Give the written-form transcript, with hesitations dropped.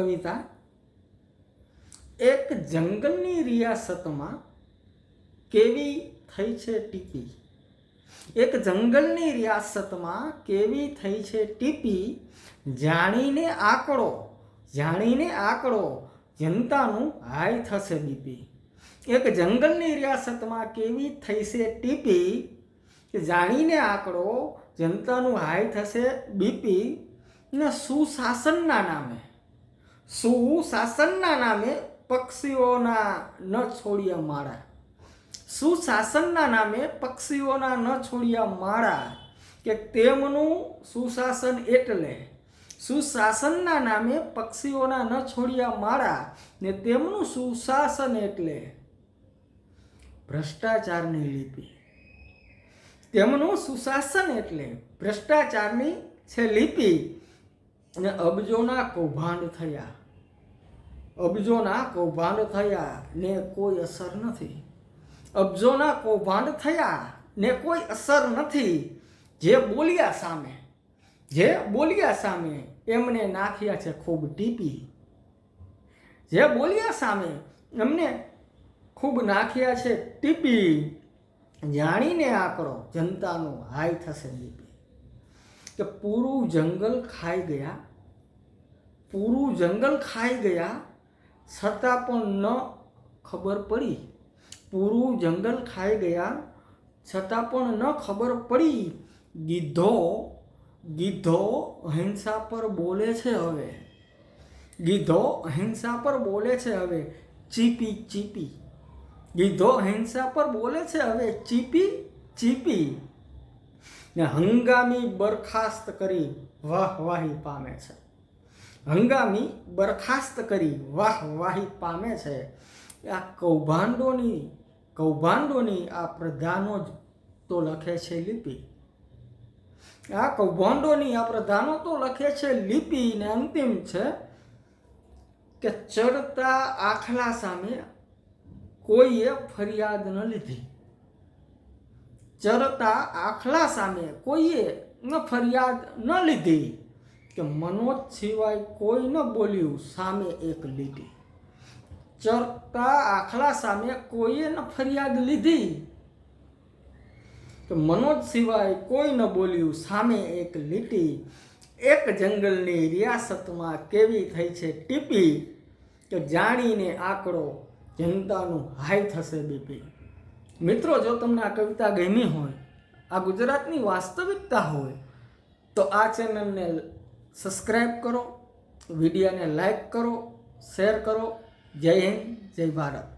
કવિતા। એક જંગલની રિયાસતમાં કેવી થઈ છે ટીપી। એક જંગલની રિયાસતમાં કેવી થઈ છે ટીપી। જાણીને આંકડો જનતાનું હાઈ થશે બીપી। એક જંગલની રિયાસતમાં કેવી થઈ છે ટીપી કે જાણીને આંકડો જનતાનું હાઈ થશે બીપી। ને સુશાસનના નામે પક્ષીઓના ન છોડ્યા માળા। સુશાસનના નામે પક્ષીઓના ન છોડ્યા માળા કે તેમનું સુશાસન એટલે સુશાસનના નામે પક્ષીઓના ન છોડ્યા માળા ને તેમનું સુશાસન એટલે ભ્રષ્ટાચારની લિપિ। તેમનું સુશાસન એટલે ભ્રષ્ટાચારની છે લિપિ અને અબજોના કૌભાંડ થયા ને કોઈ અસર નથી। અબજોના કૌભાંડ થયા ને કોઈ અસર નથી। જે બોલ્યા સામે એમને નાખ્યા છે ખૂબ ટીપી। જે બોલ્યા સામે એમને ખૂબ નાખ્યા છે ટીપી। જાણીને આંકડો જનતાનું હાઈ થશે બીપી। કે પૂરું જંગલ ખાઈ ગયા છતાં પણ ન ખબર પડી। પૂરું જંગલ ખાઈ ગયા છતાં પણ ન ખબર પડી। ગીધો અહિંસા પર બોલે છે હવે। ગીધો અહિંસા પર બોલે છે હવે ચીપી। ગીધો અહિંસા પર બોલે છે હવે ચીપી। ને હંગામી બરખાસ્ત કરી વાહવાહી પામે છે। હંગામી બરખાસ્ત કરી વાહવાહી પામે છે। આ કૌભાંડોની આ પ્રધાનો જ તો લખે છે લિપિ। આ કૌભાંડોની આ પ્રધાનો તો લખે છે લિપિ। ને અંતિમ છે કે ચડતા આખલા સામે કોઈએ ફરિયાદ ન લીધી। ચડતા આખલા સામે કોઈએ ફરિયાદ ન લીધી કે મનોજ સિવાય કોઈ ન બોલ્યું સામે એક લીટી। ચડતા આખલા સામે કોઈએ ન ફરિયાદ લીધી કે મનોજ સિવાય કોઈ ન બોલ્યું સામે એક લીટી। એક જંગલની રિયાસતમાં કેવી થઈ છે ટીપી કે જાણીને આંકડો જનતાનું હાઈ થશે બીપી। મિત્રો, જો તમને આ કવિતા ગમી હોય, આ ગુજરાતની વાસ્તવિકતા હોય, તો આ ચેનલને સબસ્ક્રાઈબ કરો, વિડીયોને લાઈક કરો, શેર કરો। જય હિન્દ, જય ભારત।